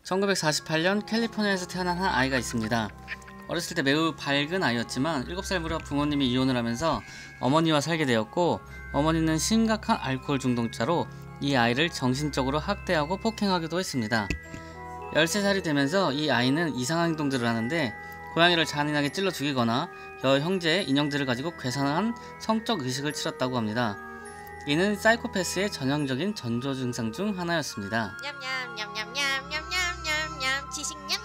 1948년 캘리포니아에서 태어난 한 아이가 있습니다. 어렸을 때 매우 밝은 아이였지만 7살 무렵 부모님이 이혼을 하면서 어머니와 살게 되었고, 어머니는 심각한 알코올 중독자로 이 아이를 정신적으로 학대하고 폭행하기도 했습니다. 13살이 되면서 이 아이는 이상한 행동들을 하는데, 고양이를 잔인하게 찔러 죽이거나 여 형제의 인형들을 가지고 괴상한 성적 의식을 치렀다고 합니다. 이는 사이코패스의 전형적인 전조 증상 중 하나였습니다. 냠냠냠냠냠냠냠냠냠 지식 냠냠.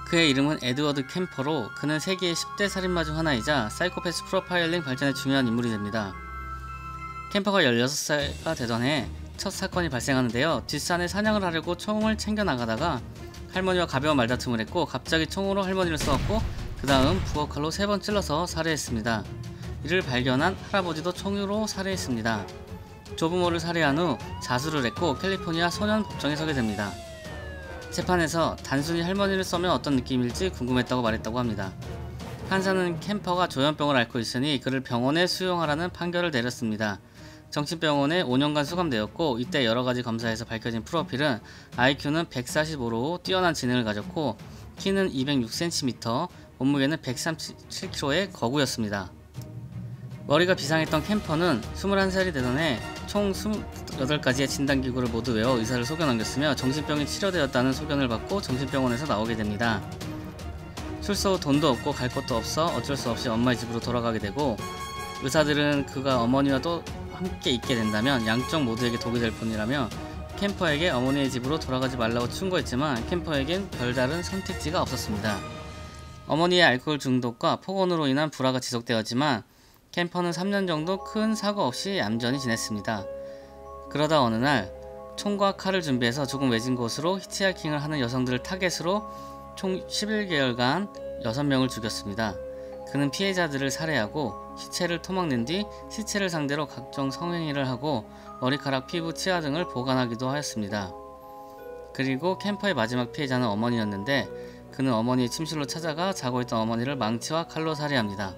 그의 이름은 에드워드 캠퍼로, 그는 세계의 10대 살인마 중 하나이자 사이코패스 프로파일링 발전에 중요한 인물이 됩니다. 캠퍼가 16살가 되던 해 첫 사건이 발생하는데요. 뒷산에 사냥을 하려고 총을 챙겨 나가다가 할머니와 가벼운 말다툼을 했고, 갑자기 총으로 할머니를 쏘았고, 그 다음 부엌칼로 3번 찔러서 살해했습니다. 이를 발견한 할아버지도 총으로 살해했습니다. 조부모를 살해한 후 자수를 했고 캘리포니아 소년법정에 서게 됩니다. 재판에서 단순히 할머니를 쏘면 어떤 느낌일지 궁금했다고 말했다고 합니다. 판사는 캠퍼가 조현병을 앓고 있으니 그를 병원에 수용하라는 판결을 내렸습니다. 정신병원에 5년간 수감되었고, 이때 여러가지 검사에서 밝혀진 프로필은 IQ는 145로 뛰어난 지능을 가졌고, 키는 206cm, 몸무게는 137kg의 거구였습니다. 머리가 비상했던 캠퍼는 21살이 되던 해 총 28가지의 진단기구를 모두 외워 의사를 속여 넘겼으며 정신병이 치료되었다는 소견을 받고 정신병원에서 나오게 됩니다. 출소 후 돈도 없고 갈 곳도 없어 어쩔 수 없이 엄마의 집으로 돌아가게 되고, 의사들은 그가 어머니와 또 함께 있게 된다면 양쪽 모두에게 독이 될 뿐이라며 캠퍼에게 어머니의 집으로 돌아가지 말라고 충고했지만 캠퍼에겐 별다른 선택지가 없었습니다. 어머니의 알코올 중독과 폭언으로 인한 불화가 지속되었지만 캠퍼는 3년 정도 큰 사고 없이 얌전히 지냈습니다. 그러다 어느 날 총과 칼을 준비해서 조금 외진 곳으로 히치하이킹을 하는 여성들을 타겟으로 총 11개월간 6명을 죽였습니다. 그는 피해자들을 살해하고 시체를 토막낸 뒤 시체를 상대로 각종 성행위를 하고 머리카락, 피부, 치아 등을 보관하기도 하였습니다. 그리고 캠퍼의 마지막 피해자는 어머니였는데, 그는 어머니의 침실로 찾아가 자고 있던 어머니를 망치와 칼로 살해합니다.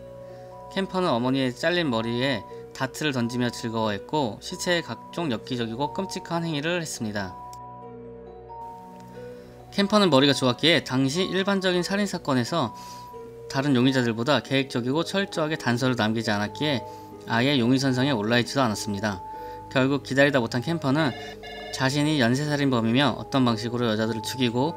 캠퍼는 어머니의 잘린 머리에 다트를 던지며 즐거워했고, 시체에 각종 엽기적이고 끔찍한 행위를 했습니다. 캠퍼는 머리가 좋았기에 당시 일반적인 살인사건에서 다른 용의자들보다 계획적이고 철저하게 단서를 남기지 않았기에 아예 용의선상에 올라있지도 않았습니다. 결국 기다리다 못한 캠퍼는 자신이 연쇄살인범이며 어떤 방식으로 여자들을 죽이고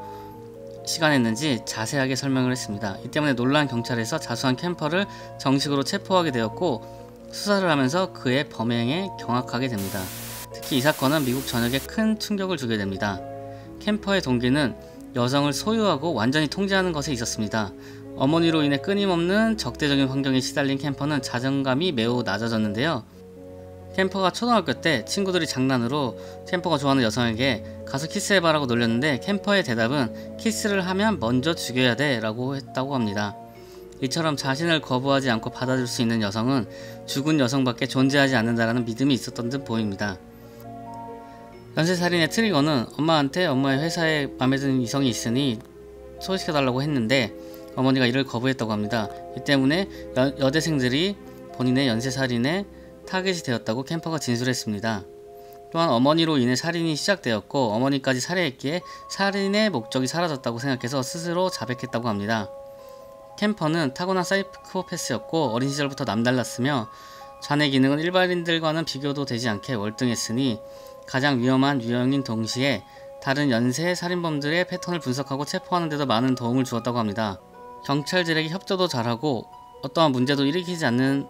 시간했는지 자세하게 설명을 했습니다. 이 때문에 놀란 경찰에서 자수한 캠퍼를 정식으로 체포하게 되었고, 수사를 하면서 그의 범행에 경악하게 됩니다. 특히 이 사건은 미국 전역에 큰 충격을 주게 됩니다. 캠퍼의 동기는 여성을 소유하고 완전히 통제하는 것에 있었습니다. 어머니로 인해 끊임없는 적대적인 환경에 시달린 캠퍼는 자존감이 매우 낮아졌는데요. 캠퍼가 초등학교 때 친구들이 장난으로 캠퍼가 좋아하는 여성에게 가서 키스해봐라고 놀렸는데, 캠퍼의 대답은 키스를 하면 먼저 죽여야 돼 라고 했다고 합니다. 이처럼 자신을 거부하지 않고 받아줄 수 있는 여성은 죽은 여성밖에 존재하지 않는다라는 믿음이 있었던 듯 보입니다. 연쇄살인의 트리거는 엄마한테 엄마의 회사에 맘에 드는 이성이 있으니 소개시켜달라고 했는데 어머니가 이를 거부했다고 합니다. 이 때문에 여대생들이 본인의 연쇄살인의 타겟이 되었다고 캠퍼가 진술했습니다. 또한 어머니로 인해 살인이 시작되었고 어머니까지 살해했기에 살인의 목적이 사라졌다고 생각해서 스스로 자백했다고 합니다. 캠퍼는 타고난 사이코패스였고 어린 시절부터 남달랐으며 자뇌 기능은 일반인들과는 비교도 되지 않게 월등했으니 가장 위험한 유형인 동시에 다른 연쇄 살인범들의 패턴을 분석하고 체포하는 데도 많은 도움을 주었다고 합니다. 경찰들에게 협조도 잘하고 어떠한 문제도 일으키지 않는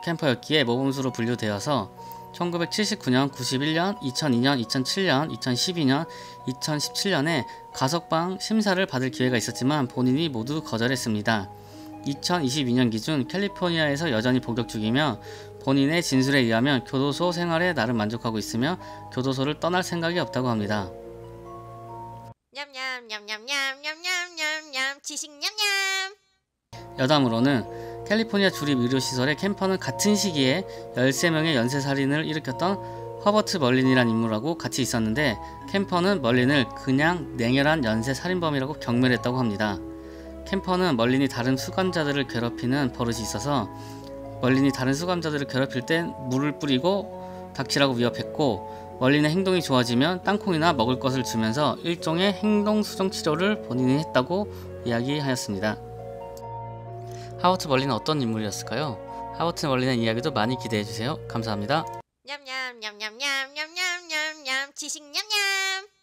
캠퍼였기에 모범수로 분류되어서 1979년, 91년, 2002년, 2007년, 2012년, 2017년에 가석방 심사를 받을 기회가 있었지만 본인이 모두 거절했습니다. 2022년 기준 캘리포니아에서 여전히 복역 중이며 본인의 진술에 의하면 교도소 생활에 나름 만족하고 있으며 교도소를 떠날 생각이 없다고 합니다. 냠냠냠냠냠냠냠냠냠 지식 냠냠. 여담으로는 캘리포니아 주립의료시설에 캠퍼는 같은 시기에 13명의 연쇄살인을 일으켰던 허버트 멀린이란 인물하고 같이 있었는데, 캠퍼는 멀린을 그냥 냉혈한 연쇄살인범이라고 경멸했다고 합니다. 캠퍼는 멀린이 다른 수감자들을 괴롭히는 버릇이 있어서 멀린이 다른 수감자들을 괴롭힐 땐 물을 뿌리고 닥치라고 위협했고, 멀리는 행동이 좋아지면 땅콩이나 먹을 것을 주면서 일종의 행동 수정 치료를 본인이 했다고 이야기하였습니다. 하워트 멀리는 어떤 인물이었을까요? 하워트 멀리는 이야기도 많이 기대해주세요. 감사합니다. 냠냠 냠냠냠 냠냠 냠냠 지식 냠냠.